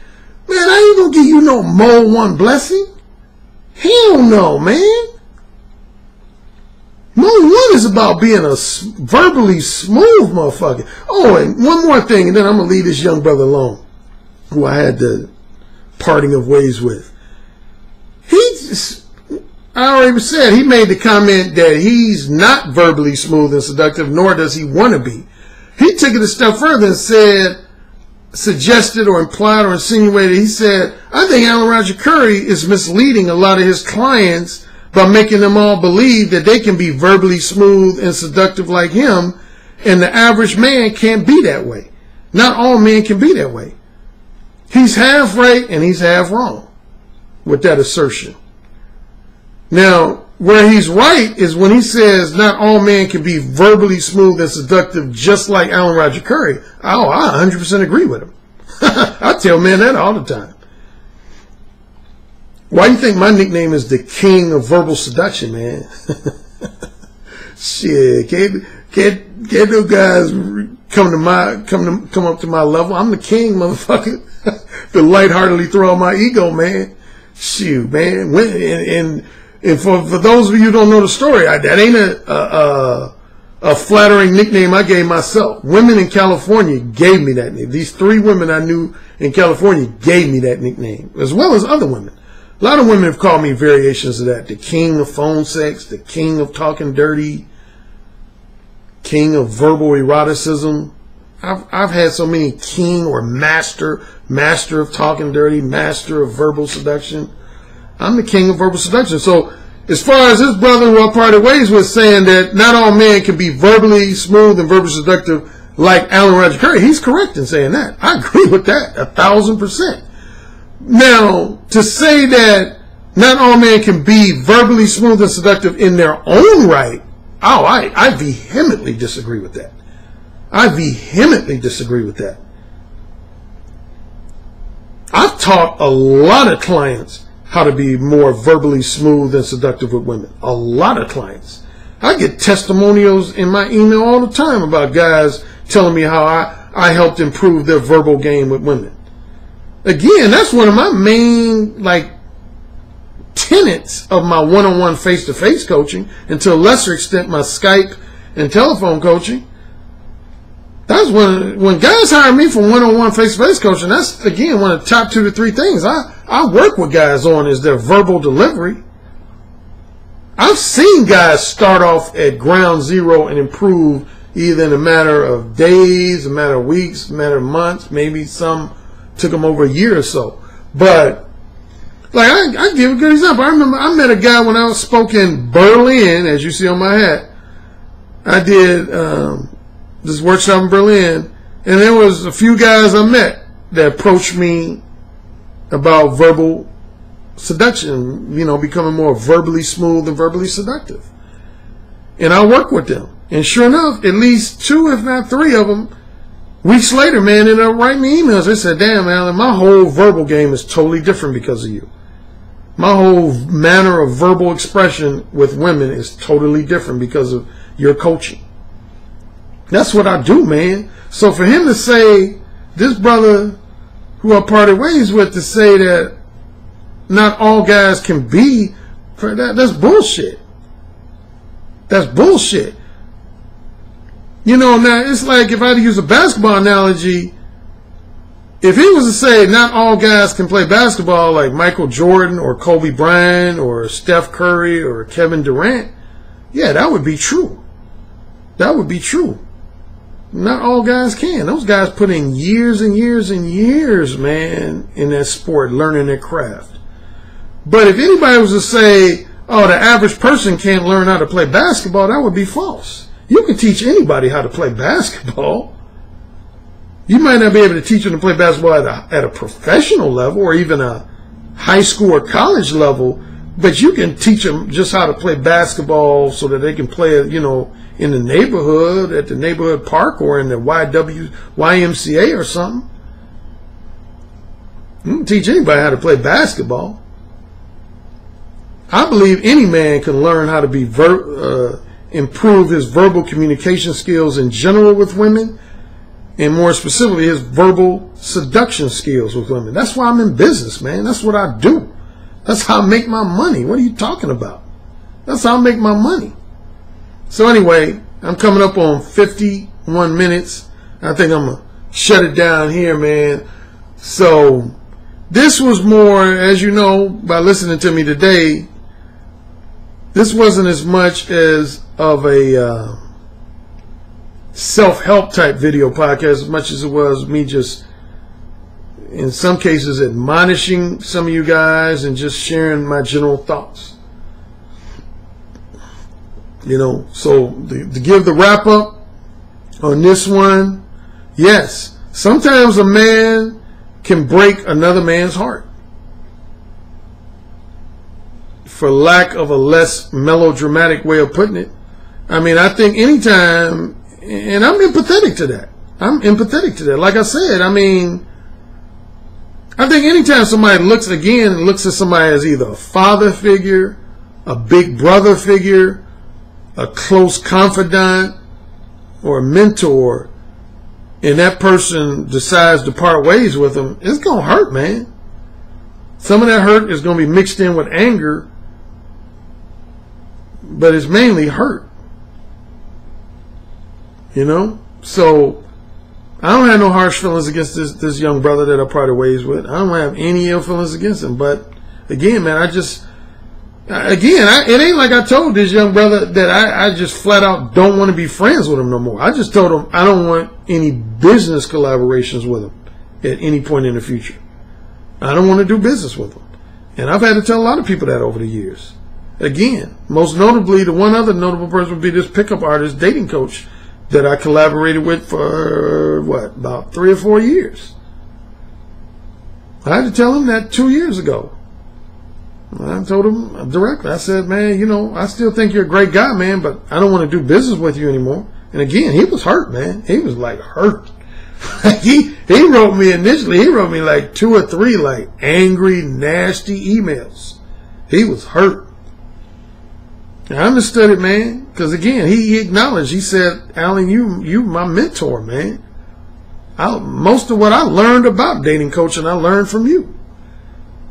Speaker 1: man, I ain't gonna give you no Mo One blessing. Hell no, man. Mo One is about being a verbally smooth motherfucker. Oh, and one more thing, and then I'm going to leave this young brother alone, who I had the parting of ways with. I already said, he made the comment that he's not verbally smooth and seductive, nor does he want to be. He took it a step further and said, suggested or implied or insinuated, he said, I think Alan Roger Curry is misleading a lot of his clients by making them all believe that they can be verbally smooth and seductive like him, and the average man can't be that way. Not all men can be that way. He's half right and he's half wrong with that assertion. Now, where he's right is when he says not all men can be verbally smooth and seductive just like Alan Roger Curry. Oh, I 100% agree with him. I tell men that all the time. Why do you think my nickname is the King of Verbal Seduction, man? Shit, can't no guys come up to my level. I'm the king, motherfucker. To lightheartedly throw out my ego, man. Shoot, man. And for those of you who don't know the story, that ain't a flattering nickname I gave myself. Women in California gave me that name. These 3 women I knew in California gave me that nickname, as well as other women. A lot of women have called me variations of that. The king of phone sex, the king of talking dirty, king of verbal eroticism. I've had so many king or master of talking dirty, master of verbal seduction. I'm the king of verbal seduction. So as far as this brother who I parted ways with saying that not all men can be verbally smooth and verbally seductive like Alan Roger Curry, he's correct in saying that. I agree with that 1,000%. Now, to say that not all men can be verbally smooth and seductive in their own right, I vehemently disagree with that. I vehemently disagree with that. I've taught a lot of clients how to be more verbally smooth and seductive with women. A lot of clients. I get testimonials in my email all the time about guys telling me how I helped improve their verbal game with women. Again, that's one of my main, tenets of my one-on-one face-to-face coaching, and to a lesser extent my Skype and telephone coaching. That's when guys hire me for one-on-one face-to-face coaching, that's, again, one of the top 2 to 3 things I work with guys on is their verbal delivery. I've seen guys start off at ground zero and improve either in a matter of days, a matter of weeks, a matter of months, maybe some took them over a year or so. But I give a good example. I remember I met a guy when I spoke in Berlin, as you see on my hat. I did this workshop in Berlin, and there was a few guys I met that approached me about verbal seduction, becoming more verbally smooth and verbally seductive. And I work with them. And sure enough, at least 2, if not 3 of them, weeks later, man, ended up writing me emails. They said, damn, Alan, my whole verbal game is totally different because of you. My whole manner of verbal expression with women is totally different because of your coaching. That's what I do, man. So for him to say, this brother who I parted ways with, to say that not all guys can be, that's bullshit. That's bullshit. Now it's like if I had to use a basketball analogy, if he was to say not all guys can play basketball like Michael Jordan or Kobe Bryant or Steph Curry or Kevin Durant, yeah, that would be true. That would be true. Not all guys can. Those guys put in years and years and years, man, in that sport, learning their craft. But if anybody was to say, oh, the average person can't learn how to play basketball, that would be false. You can teach anybody how to play basketball. You might not be able to teach them to play basketball at a professional level or even a high school or college level, but you can teach them just how to play basketball so that they can play, in the neighborhood, at the neighborhood park or in the YMCA or something. You can teach anybody how to play basketball. I believe any man can learn how to be improve his verbal communication skills in general with women, and more specifically his verbal seduction skills with women. That's why I'm in business, man. That's what I do. That's how I make my money. What are you talking about? That's how I make my money. So anyway, I'm coming up on 51 minutes. I think I'm going to shut it down here, man. So this was more, as you know, by listening to me today, this wasn't as much as of a self-help type video podcast as much as it was me just, in some cases, admonishing some of you guys and just sharing my general thoughts. You know, so to give the wrap up on this one, yes, sometimes a man can break another man's heart. For lack of a less melodramatic way of putting it, I mean, I think anytime, and I'm empathetic to that. Like I said, I mean, I think anytime somebody looks at somebody as either a father figure, a big brother figure, a close confidant, or a mentor, and that person decides to part ways with them, it's going to hurt, man. Some of that hurt is going to be mixed in with anger, but it's mainly hurt. You know? So I don't have no harsh feelings against this young brother that I parted ways with. I don't have any ill feelings against him. But again, man, it ain't like I told this young brother that I just flat out don't want to be friends with him no more. I just told him I don't want any business collaborations with him at any point in the future. I don't want to do business with him. And I've had to tell a lot of people that over the years. Again, most notably, the one other notable person would be this pickup artist, dating coach, that I collaborated with for, about 3 or 4 years. I had to tell him that 2 years ago. I told him directly. I said, man, you know, I still think you're a great guy, man, but I don't want to do business with you anymore. And again, he was hurt, man. He was like hurt. he wrote me initially, he wrote me like 2 or 3 like angry, nasty emails. He was hurt. I understood it, man, because again, he acknowledged. He said, Alan, you my mentor, man. Most of what I learned about dating coaching, I learned from you.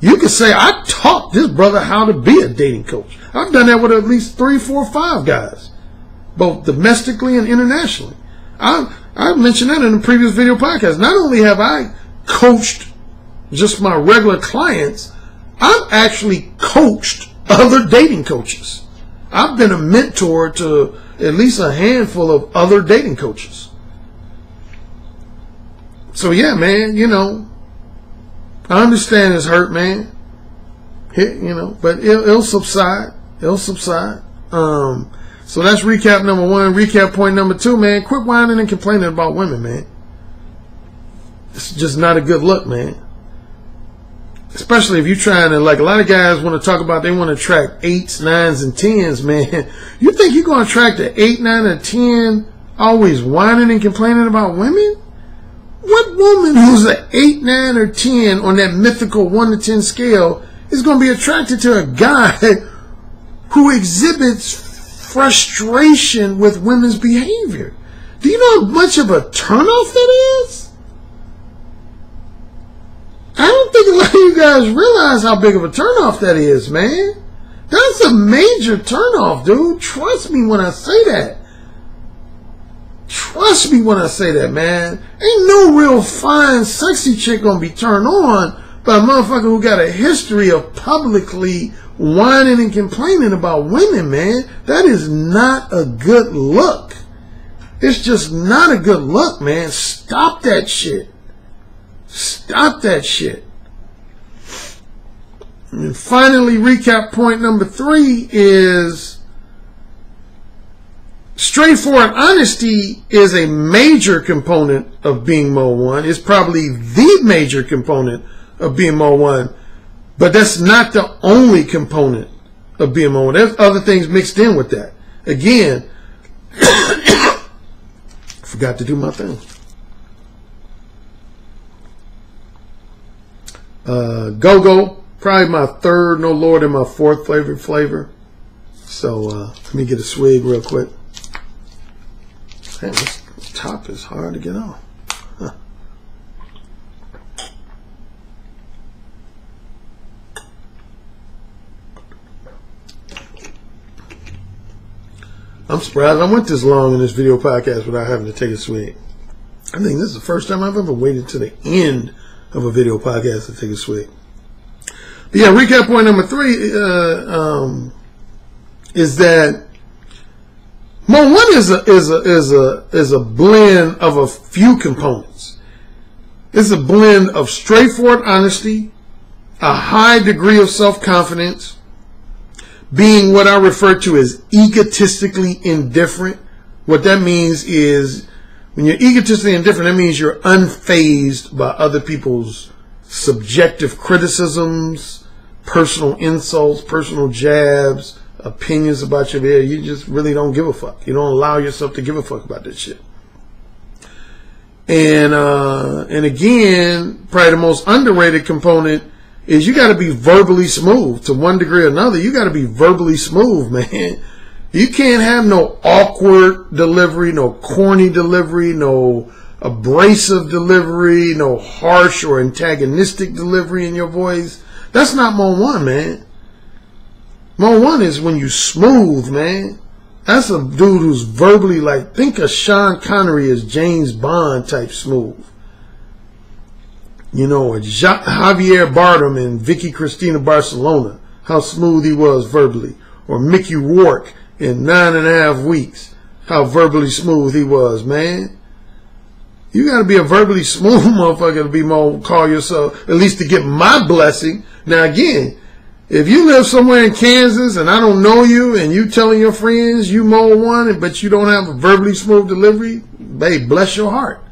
Speaker 1: You could say I taught this brother how to be a dating coach. I've done that with at least 3, 4, 5 guys, both domestically and internationally. I mentioned that in the previous video podcast. Not only have I coached just my regular clients, I've actually coached other dating coaches. I've been a mentor to at least a handful of other dating coaches. So yeah, man, you know, I understand it's hurt, man. You know, but it'll subside. It'll subside. So that's recap number 1. Recap point number 2, man. Quit whining and complaining about women, man. It's just not a good look, man. Especially if you're trying to, like a lot of guys want to talk about, they want to attract 8s, 9s, and 10s, man. You think you're going to attract an 8, 9, or 10 always whining and complaining about women? What woman who's an 8, 9, or 10 on that mythical 1 to 10 scale is going to be attracted to a guy who exhibits frustration with women's behavior? Do you know how much of a turnoff that is? I don't think a lot of you guys realize how big of a turnoff that is, man. That's a major turnoff, dude. Trust me when I say that. Trust me when I say that, man. Ain't no real fine, sexy chick gonna be turned on by a motherfucker who got a history of publicly whining and complaining about women, man. That is not a good look. It's just not a good look, man. Stop that shit. Stop that shit. And finally, recap point number 3 is straightforward honesty is a major component of being Mo 1. It's probably the major component of being Mo 1. But that's not the only component of being Mo 1. There's other things mixed in with that. Again, forgot to do my thing. Go-Go, probably my third, no lower than my fourth favorite flavor. So let me get a swig real quick. Damn, this top is hard to get on. Huh. I'm surprised I went this long in this video podcast without having to take a swig. I think this is the first time I've ever waited to the end of a video podcast to take a swig. But yeah, recap point number 3 is that Mo One is a blend of a few components. It's a blend of straightforward honesty, a high degree of self-confidence, being what I refer to as egotistically indifferent. What that means is when you're egotistically indifferent, that means you're unfazed by other people's subjective criticisms, personal insults, personal jabs, opinions about your video. You just really don't give a fuck. You don't allow yourself to give a fuck about that shit. And again, probably the most underrated component is you got to be verbally smooth to one degree or another. You got to be verbally smooth, man. You can't have no awkward delivery, no corny delivery, no abrasive delivery, no harsh or antagonistic delivery in your voice. That's not Mo One, man. Mo One is when you smooth, man. That's a dude who's verbally like, think of Sean Connery as James Bond type smooth. You know, Javier Bardem and Vicky Cristina Barcelona, how smooth he was verbally. Or Mickey Rourke in 9.5 Weeks, how verbally smooth he was, man. You got to be a verbally smooth motherfucker to be call yourself, at least to get my blessing. Now again, if you live somewhere in Kansas and I don't know you and you telling your friends you Mo One, but you don't have a verbally smooth delivery, babe, bless your heart.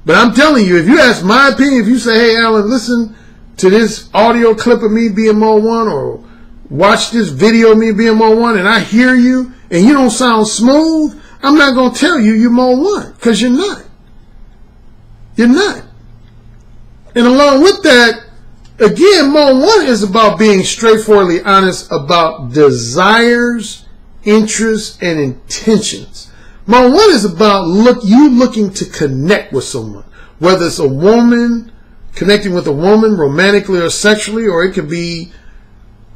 Speaker 1: But I'm telling you, if you ask my opinion, if you say, hey, Alan, listen to this audio clip of me being Mo One or watch this video of me being Mo One and I hear you and you don't sound smooth, I'm not going to tell you you're Mo One because you're not. You're not. And along with that, again, Mo One is about being straightforwardly honest about desires, interests, and intentions. Mo One is about you looking to connect with someone, whether it's a woman, connecting with a woman romantically or sexually, or it could be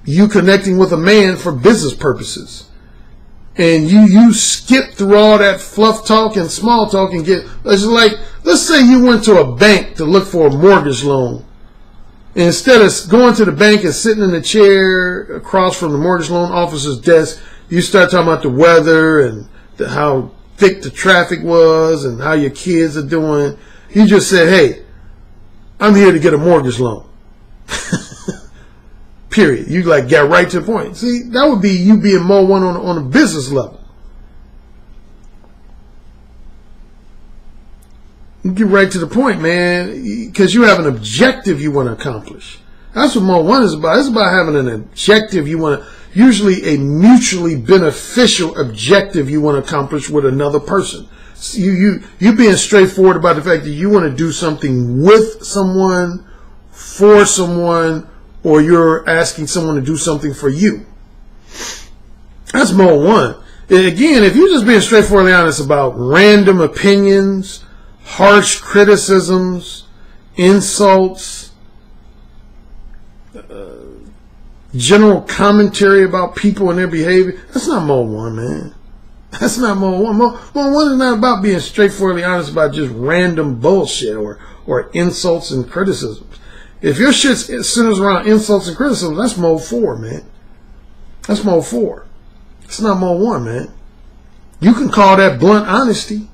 Speaker 1: you connecting with a man for business purposes. And you skip through all that fluff talk and small talk and it's like, let's say you went to a bank to look for a mortgage loan. And instead of going to the bank and sitting in the chair across from the mortgage loan officer's desk, you start talking about the weather and how thick the traffic was and how your kids are doing. You just said, hey, I'm here to get a mortgage loan. Period. You like get right to the point. See, that would be you being Mo One on a business level. You get right to the point, man, because you have an objective you want to accomplish. That's what Mo One is about. It's about having an objective you want to, usually a mutually beneficial objective you want to accomplish with another person. You being straightforward about the fact that you want to do something with someone, for someone, or you're asking someone to do something for you. That's Mo One. And again, if you're just being straightforwardly honest about random opinions, harsh criticisms, insults, general commentary about people and their behavior, that's not Mo One, man. That's not Mo One. Mo One is not about being straightforwardly honest about just random bullshit or insults and criticisms. If your shit centers around insults and criticism, that's Mo 4, man. That's Mo 4. It's not Mo 1, man. You can call that blunt honesty.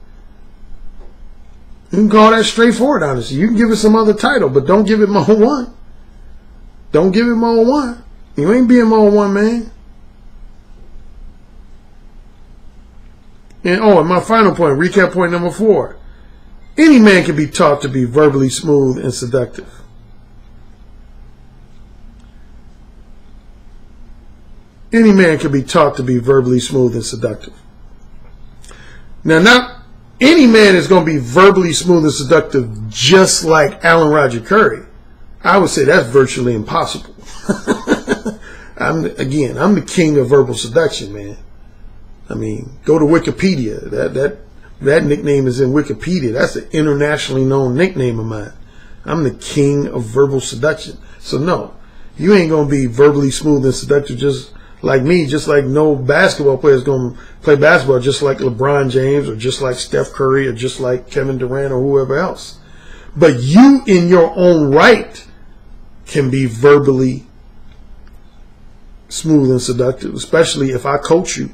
Speaker 1: You can call that straightforward honesty. You can give it some other title, but don't give it Mo 1. Don't give it Mo 1. You ain't being Mo 1, man. And my final point, recap point number 4. Any man can be taught to be verbally smooth and seductive. Any man can be taught to be verbally smooth and seductive. Now, not any man is going to be verbally smooth and seductive just like Alan Roger Curry. I would say that's virtually impossible. I'm the king of verbal seduction, man. I mean, go to Wikipedia. That nickname is in Wikipedia. That's an internationally known nickname of mine. I'm the king of verbal seduction. So no, you ain't gonna be verbally smooth and seductive just like me, just like no basketball player is gonna play basketball just like LeBron James or just like Steph Curry or just like Kevin Durant or whoever else. But you in your own right can be verbally smooth and seductive, especially if I coach you.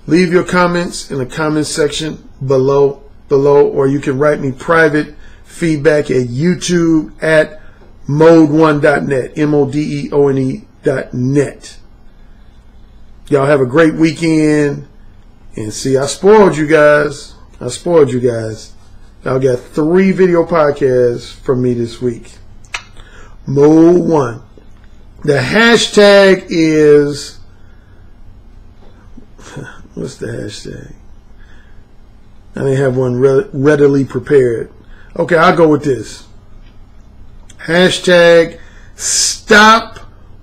Speaker 1: Leave your comments in the comments section below, or you can write me private feedback at YouTube at mode1.net, MODEONE.net. Y'all have a great weekend, and see, I spoiled you guys. Y'all got 3 video podcasts from me this week. Mode 1. The hashtag is, what's the hashtag? I didn't have one readily prepared. Okay, I'll go with this. Hashtag stop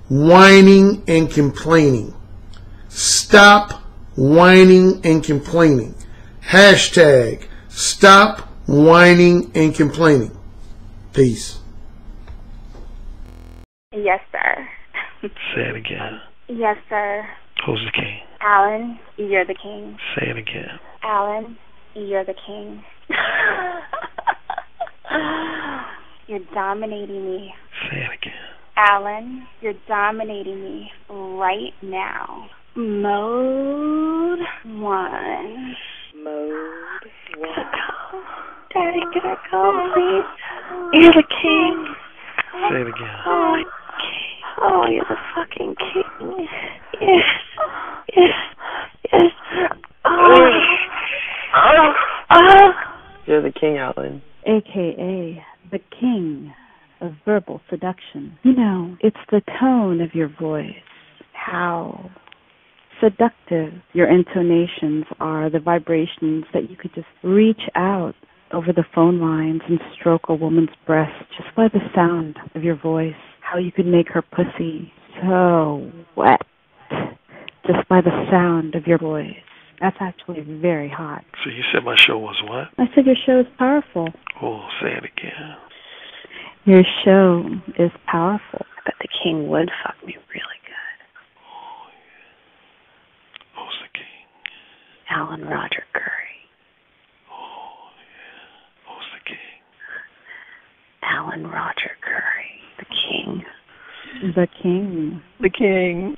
Speaker 1: whining and complaining. Stop whining and complaining. Hashtag stop whining and complaining. Peace.
Speaker 2: Yes, sir.
Speaker 3: Say it again.
Speaker 2: Yes, sir.
Speaker 3: Who's the king?
Speaker 2: Alan, you're the king.
Speaker 3: Say it again.
Speaker 2: Alan, you're the king. You're dominating me.
Speaker 3: Say it again.
Speaker 2: Alan, you're dominating me right now. Mode 1.
Speaker 4: Mode 1.
Speaker 2: Daddy, can I go, please? You're the king.
Speaker 3: Say it again.
Speaker 2: Oh, you're the fucking king. Yes. Yes. Yes.
Speaker 4: You're the king, Alan.
Speaker 5: AKA the king of verbal seduction. You know, it's the tone of your voice, how seductive your intonations are, the vibrations that you could just reach out over the phone lines and stroke a woman's breast just by the sound of your voice, how you could make her pussy so wet just by the sound of your voice. That's actually very hot.
Speaker 3: So you said my show was what?
Speaker 5: I said your show is powerful.
Speaker 3: Oh, say it again.
Speaker 5: Your show is powerful.
Speaker 4: I bet the king would fuck me really good.
Speaker 3: Oh, yeah. Who's the king?
Speaker 4: Alan Roger Curry.
Speaker 3: Oh, yeah. Who's the king?
Speaker 4: Alan Roger Curry. The king.
Speaker 5: The king.
Speaker 4: The king.